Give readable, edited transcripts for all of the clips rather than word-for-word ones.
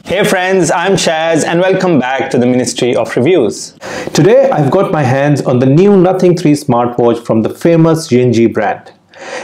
Hey friends, I'm Shaz and welcome back to the Ministry of Reviews. Today I've got my hands on the new Nothing 3 smartwatch from the famous XINJI brand.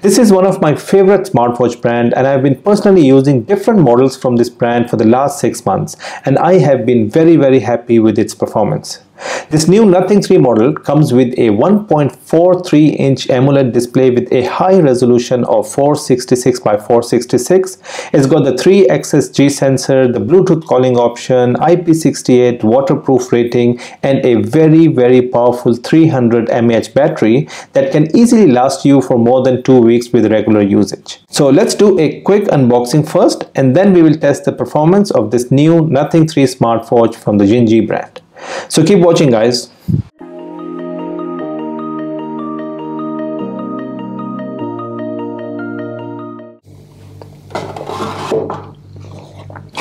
This is one of my favorite smartwatch brand and I've been personally using different models from this brand for the last 6 months and I have been very happy with its performance. This new Nothing 3 model comes with a 1.43-inch AMOLED display with a high resolution of 466 by 466. It's got the 3-axis G sensor, the Bluetooth calling option, IP68 waterproof rating and a very powerful 300 mAh battery that can easily last you for more than 2 weeks with regular usage. So let's do a quick unboxing first and then we will test the performance of this new Nothing 3 smartwatch from the XINJI brand. So keep watching, guys.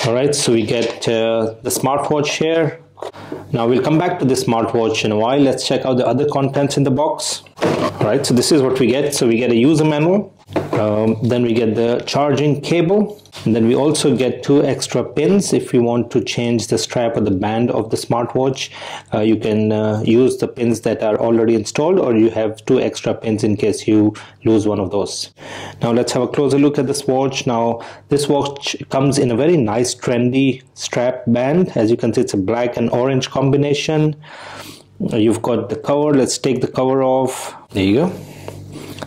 Alright, so we get the smartwatch here. Now we'll come back to the smartwatch in a while. Let's check out the other contents in the box. Alright, so this is what we get. So we get a user manual. Then we get the charging cable, and then we also get 2 extra pins. If you want to change the strap or the band of the smartwatch, you can use the pins that are already installed, or you have 2 extra pins in case you lose one of those. Now let's have a closer look at this watch. Now this watch comes in a very nice trendy strap band. As you can see, it's a black and orange combination. You've got the cover. Let's take the cover off. There you go.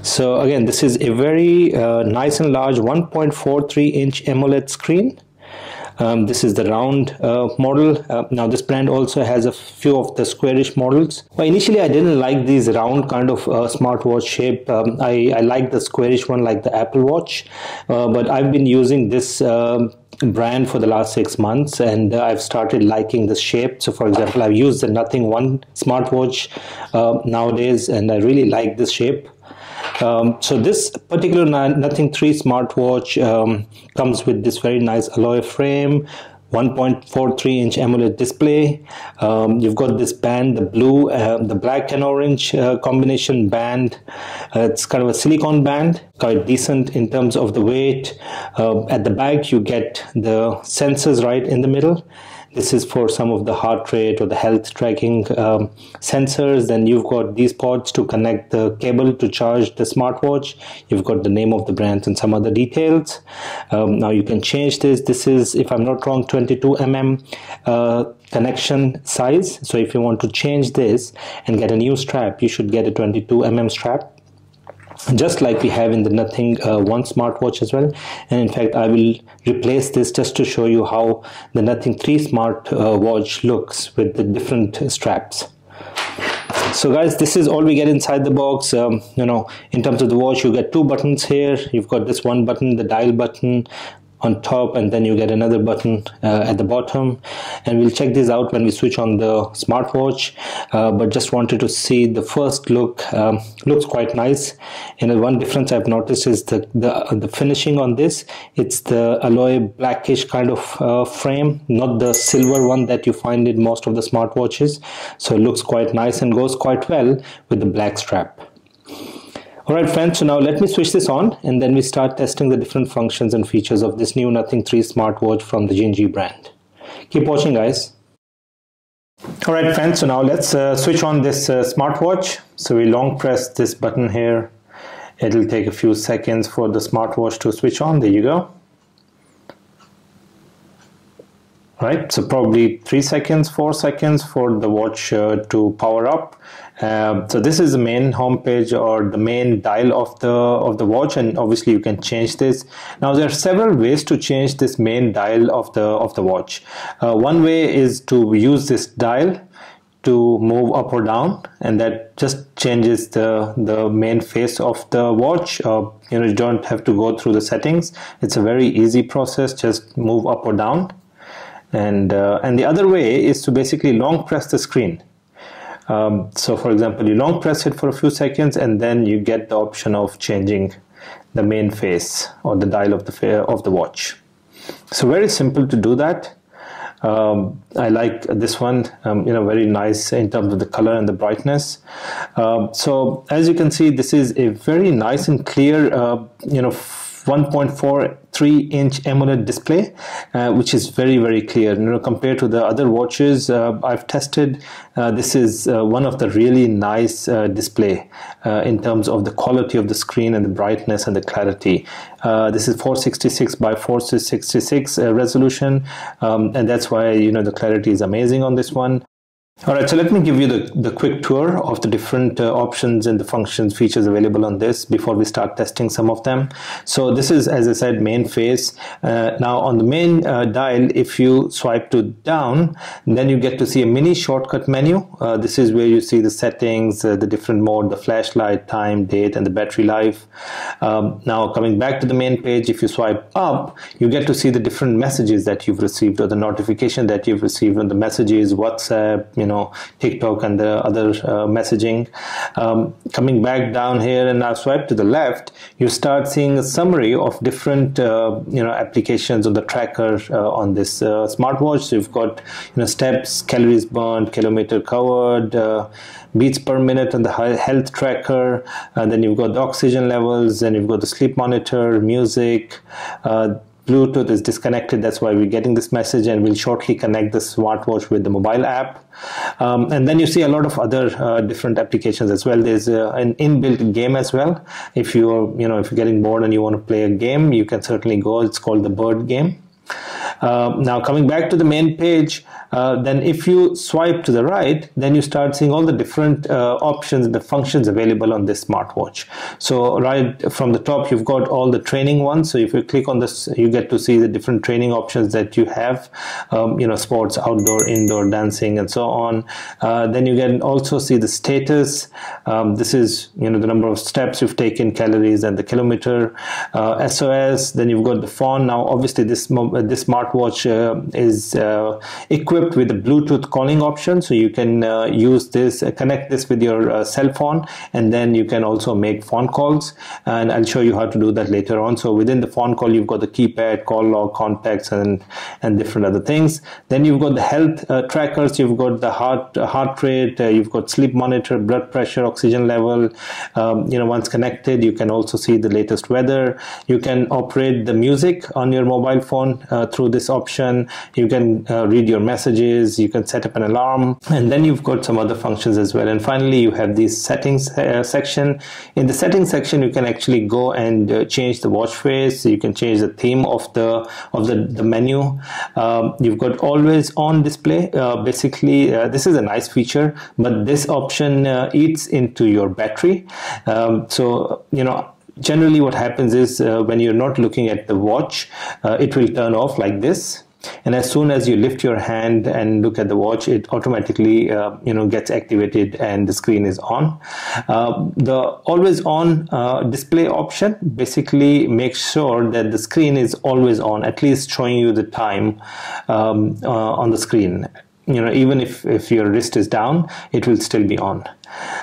So again, this is a very nice and large 1.43-inch AMOLED screen. This is the round model. Now this brand also has a few of the squarish models. Well, initially I didn't like these round kind of smartwatch shape. I like the squarish one like the Apple Watch, but I've been using this brand for the last 6 months and I've started liking the shape. So for example, I've used the Nothing 1 smartwatch nowadays and I really like this shape. So this particular Nothing 3 smartwatch comes with this very nice alloy frame, 1.43-inch AMOLED display. You've got this band, the blue, the black and orange combination band. It's kind of a silicone band, quite decent in terms of the weight. At the back you get the sensors right in the middle. This is for some of the heart rate or the health tracking sensors. Then you've got these ports to connect the cable to charge the smartwatch. You've got the name of the brand and some other details. Now you can change this. This is, if I'm not wrong, 22 mm connection size. So if you want to change this and get a new strap, you should get a 22 mm strap, just like we have in the Nothing 1 smartwatch as well. And in fact, I will replace this just to show you how the Nothing 3 smartwatch looks with the different straps. So guys, this is all we get inside the box. In terms of the watch, you get 2 buttons here. You've got this one button, the dial button on top, and then you get another button at the bottom, and we'll check this out when we switch on the smartwatch, but just wanted to see the first look. Looks quite nice, and one difference I've noticed is the finishing on this. It's the alloy blackish kind of frame, not the silver one that you find in most of the smartwatches. So it looks quite nice and goes quite well with the black strap. Alright friends, so now let me switch this on and then we start testing the different functions and features of this new Nothing 3 smartwatch from the XINJI brand. Keep watching, guys. Alright friends, so now let's switch on this smartwatch. So we long press this button here. It'll take a few seconds for the smartwatch to switch on. There you go. Right, so probably 3 seconds, 4 seconds for the watch to power up. So this is the main home page or the main dial of the watch, and obviously you can change this. Now there are several ways to change this main dial of the watch. One way is to use this dial to move up or down, and that just changes the main face of the watch. You don't have to go through the settings. It's a very easy process. Just move up or down. And the other way is to basically long press the screen. So for example, you long press it for a few seconds and then you get the option of changing the main face or the dial of the watch. So very simple to do that. I like this one, very nice in terms of the color and the brightness. So as you can see, this is a very nice and clear, 1.43-inch AMOLED display, which is very clear. Compared to the other watches I've tested, this is one of the really nice display in terms of the quality of the screen and the brightness and the clarity. This is 466 by 466 resolution, and that's why the clarity is amazing on this one. Alright, so let me give you the quick tour of the different options and the functions, features available on this before we start testing some of them. So this is, as I said, main face. Now on the main dial, if you swipe to down, then you get to see a mini shortcut menu. This is where you see the settings, the different mode, the flashlight, time, date, and the battery life. Now coming back to the main page, if you swipe up, you get to see the different messages that you've received or the notification that you've received on the messages, WhatsApp, TikTok and the other messaging. Coming back down here and now swipe to the left, you start seeing a summary of different applications of the tracker on this smartwatch. So you've got steps, calories burned, kilometer covered, beats per minute on the health tracker, and then you've got the oxygen levels, and you've got the sleep monitor, music. Bluetooth is disconnected, that's why we're getting this message, and we'll shortly connect the smartwatch with the mobile app. And then you see a lot of other different applications as well. There's an inbuilt game as well. If you're if you're getting bored and you want to play a game, you can certainly go. It's called the Bird game. Now coming back to the main page, then if you swipe to the right, then you start seeing all the different options and the functions available on this smartwatch. So right from the top, you've got all the training ones. So if you click on this, you get to see the different training options that you have, sports, outdoor, indoor, dancing, and so on. Then you can also see the status. This is the number of steps you've taken, calories, and the kilometer. SOS. Then you've got the phone. Now obviously this smartwatch is equipped with the Bluetooth calling option, so you can use this, connect this with your cell phone, and then you can also make phone calls, and I'll show you how to do that later on. So within the phone call, you've got the keypad, call log, contacts, and different other things. Then you've got the health trackers, you've got the heart rate, you've got sleep monitor, blood pressure, oxygen level. Once connected, you can also see the latest weather. You can operate the music on your mobile phone through this option. You can read your messages, you can set up an alarm, and then you've got some other functions as well. And finally, you have the settings section. In the settings section, you can actually go and change the watch face. You can change the theme of the menu. You've got always on display. Basically, this is a nice feature, but this option eats into your battery. Generally what happens is when you're not looking at the watch, it will turn off like this. And as soon as you lift your hand and look at the watch, it automatically gets activated and the screen is on. The always on display option basically makes sure that the screen is always on, at least showing you the time on the screen. Even if your wrist is down, it will still be on.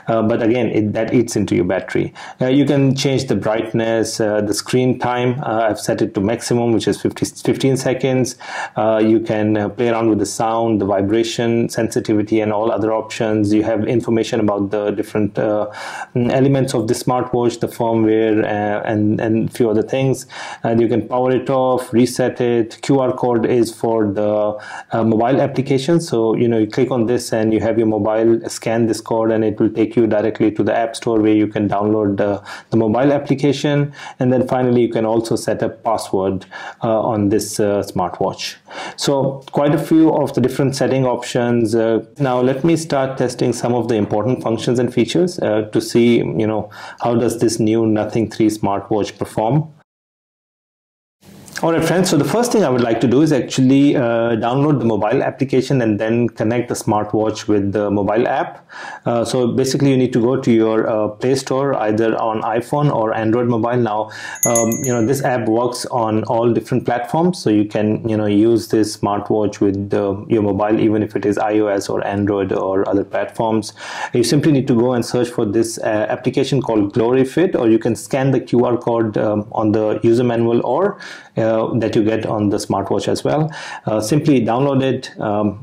But again, that eats into your battery. You can change the brightness, the screen time. I've set it to maximum, which is 15 seconds. You can play around with the sound, the vibration, sensitivity, and all other options. You have information about the different elements of the smartwatch, the firmware, and a few other things. And you can power it off, reset it. QR code is for the mobile application. So you click on this and you have your mobile, scan this code, and it will take you directly to the app store where you can download the mobile application. And then finally, you can also set a password on this smartwatch. So quite a few of the different setting options. Now let me start testing some of the important functions and features to see how does this new Nothing 3 smartwatch perform. Alright friends, so the first thing I would like to do is actually download the mobile application and then connect the smartwatch with the mobile app. So basically you need to go to your Play Store, either on iPhone or Android mobile. Now this app works on all different platforms, so you can use this smartwatch with your mobile, even if it is iOS or Android or other platforms. You simply need to go and search for this application called Glory Fit, or you can scan the QR code on the user manual or that you get on the smartwatch as well. Simply download it,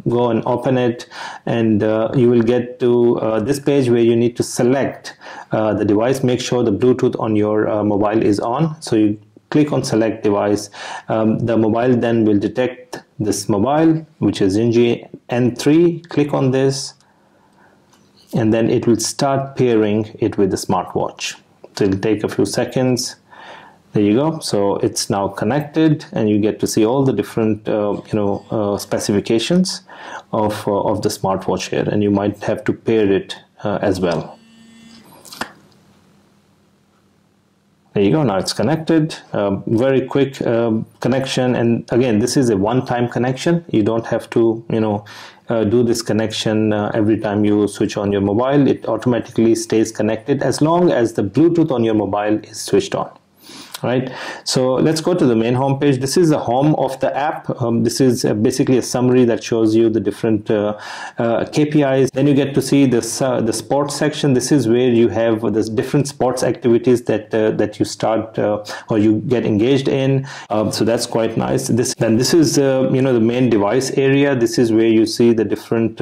go and open it, and you will get to this page where you need to select the device. Make sure the Bluetooth on your mobile is on. So you click on select device, the mobile then will detect this mobile, which is XINJI N3. Click on this, and then it will start pairing it with the smartwatch. So it'll take a few seconds. There you go. So it's now connected, and you get to see all the different specifications of the smartwatch here, and you might have to pair it as well. There you go. Now it's connected. Very quick connection, and again, this is a one-time connection. You don't have to do this connection every time you switch on your mobile. It automatically stays connected as long as the Bluetooth on your mobile is switched on. Right, so let's go to the main home page. This is the home of the app. This is basically a summary that shows you the different KPIs. Then you get to see this the sports section. This is where you have the different sports activities that you start or you get engaged in. So that's quite nice. This is the main device area. This is where you see the different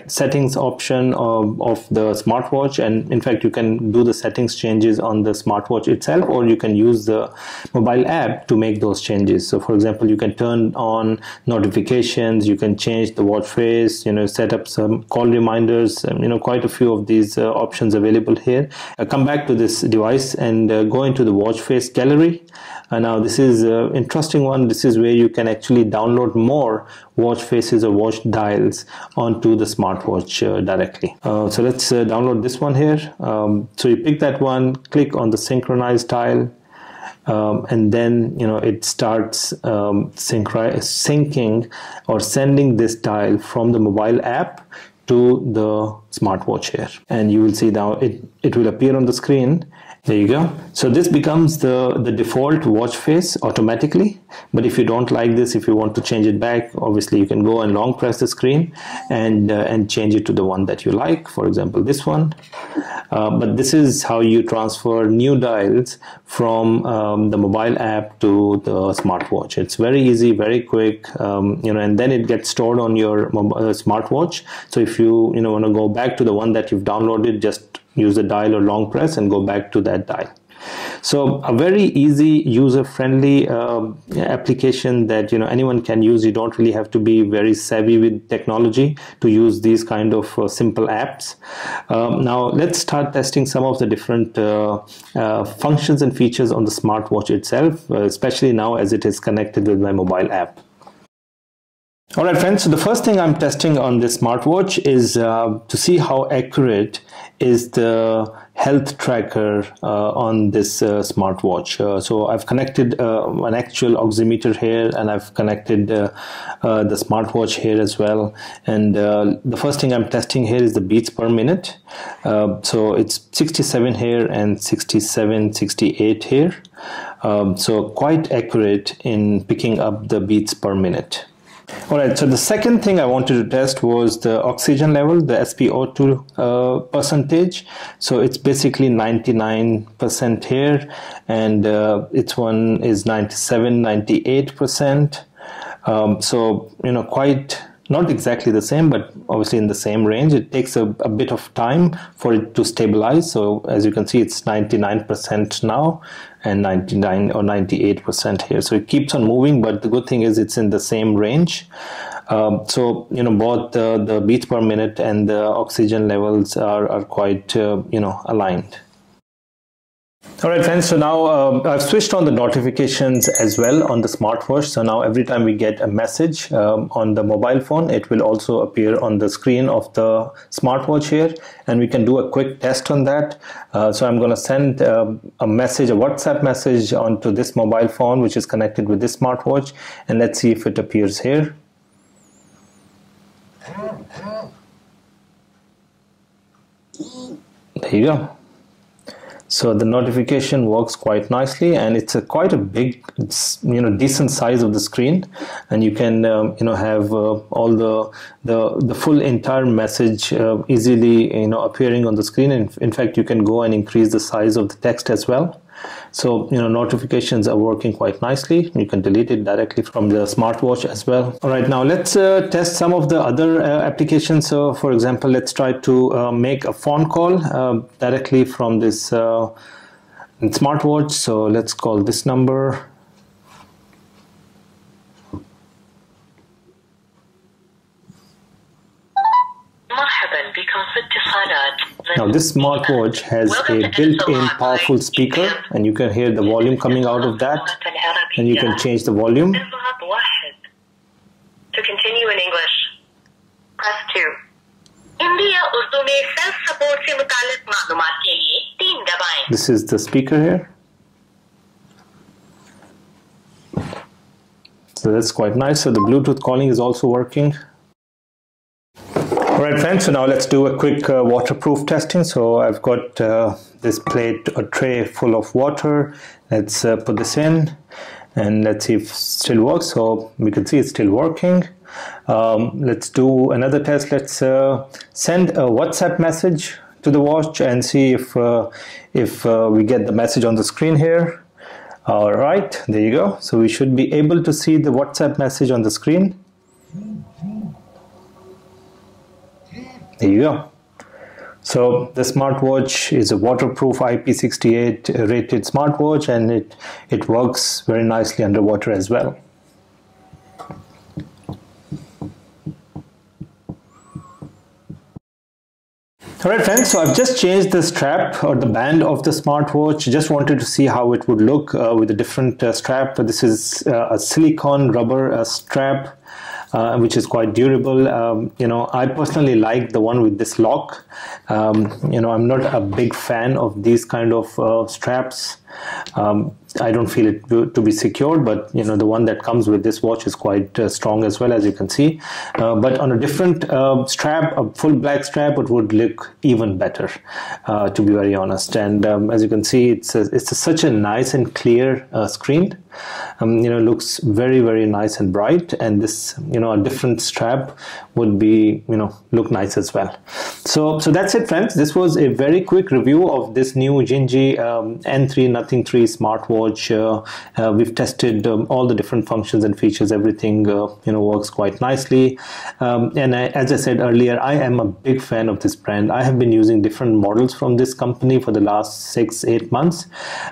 settings option of the smartwatch, and in fact you can do the settings changes on the smartwatch itself, or you can use the mobile app to make those changes. So for example, you can turn on notifications, you can change the watch face, set up some call reminders, quite a few of these options available here. Come back to this device and go into the watch face gallery. Now this is an interesting one. This is where you can actually download more watch faces or watch dials onto the smartwatch directly. So let's download this one here. So you pick that one, click on the synchronize dial, and then it starts syncing or sending this dial from the mobile app to the smartwatch here, and you will see now it will appear on the screen. There you go. So this becomes the default watch face automatically, but if you don't like this, if you want to change it back, obviously you can go and long press the screen and change it to the one that you like, for example this one. But this is how you transfer new dials from the mobile app to the smartwatch. It's very easy, very quick, and then it gets stored on your smartwatch. So if you want to go back to the one that you've downloaded, just use the dial or long press and go back to that dial. So a very easy, user-friendly application that anyone can use. You don't really have to be very savvy with technology to use these kind of simple apps. Now let's start testing some of the different functions and features on the smartwatch itself, especially now as it is connected with my mobile app. Alright friends, so the first thing I'm testing on this smartwatch is to see how accurate is the health tracker on this smartwatch. So I've connected an actual oximeter here, and I've connected the smartwatch here as well. And the first thing I'm testing here is the beats per minute. So it's 67 here and 67, 68 here. So quite accurate in picking up the beats per minute. Alright, so the second thing I wanted to test was the oxygen level, the SpO2 percentage. So it's basically 99% here, and its one is 97, 98%. So quite not exactly the same, but obviously in the same range. It takes a bit of time for it to stabilize. So as you can see, it's 99% now and 99 or 98% here. So it keeps on moving, but the good thing is it's in the same range. So both the beats per minute and the oxygen levels are quite aligned. Alright friends, so now I've switched on the notifications as well on the smartwatch. So now every time we get a message on the mobile phone, it will also appear on the screen of the smartwatch here, and we can do a quick test on that. So I'm going to send a WhatsApp message onto this mobile phone which is connected with this smartwatch, and let's see if it appears here. There you go. So the notification works quite nicely, and it's quite a big, decent size of the screen, and you can have all the full entire message easily appearing on the screen. And in fact, you can go and increase the size of the text as well. So notifications are working quite nicely. You can delete it directly from the smartwatch as well. All right, now let's test some of the other applications. So for example, let's try to make a phone call directly from this in smartwatch. So let's call this number. Now this smartwatch has a built-in powerful speaker, and you can hear the volume coming out of that, and you can change the volume. To continue in English, press 2. India Urdu में self support से मुतालिक मालूमात के लिए 3 दबाएं. This is the speaker here. So that's quite nice. So the Bluetooth calling is also working. Alright friends, so now let's do a quick waterproof testing. So I've got this plate, a tray full of water. Let's put this in and let's see if it still works. So we can see it's still working. Let's do another test. Let's send a WhatsApp message to the watch and see if we get the message on the screen here. Alright, there you go. So we should be able to see the WhatsApp message on the screen. There you go. So the smartwatch is a waterproof IP68 rated smartwatch, and it works very nicely underwater as well. Alright friends, so I've just changed the strap or the band of the smartwatch. Just wanted to see how it would look with a different strap. This is a silicone rubber strap. Which is quite durable. I personally like the one with this lock. I'm not a big fan of these kind of straps. I don't feel it to be secured, but the one that comes with this watch is quite strong as well, as you can see. But on a different strap, a full black strap, it would look even better, to be very honest. And as you can see, it's such a nice and clear screen. Looks very, very nice and bright, and this a different strap would be look nice as well. So that's it friends. This was a very quick review of this new XINJI N3 Nothing 3 smartwatch. We've tested all the different functions and features. Everything works quite nicely, and as I said earlier, I am a big fan of this brand. I have been using different models from this company for the last 6-8 months.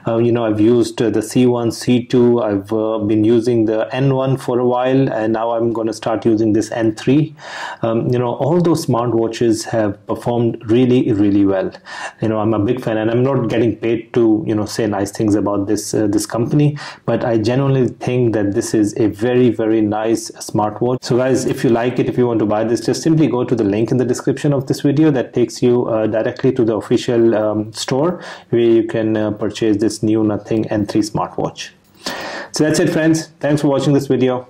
I've used the C1, C2, I've been using the N1 for a while, and now I'm going to start using this N3. All those smartwatches have performed really, really well. I'm a big fan, and I'm not getting paid to say nice things about this company, but I genuinely think that this is a very, very nice smartwatch. So guys, if you like it, if you want to buy this, just simply go to the link in the description of this video that takes you directly to the official store where you can purchase this new Nothing N3 smartwatch. So that's it friends. Thanks for watching this video.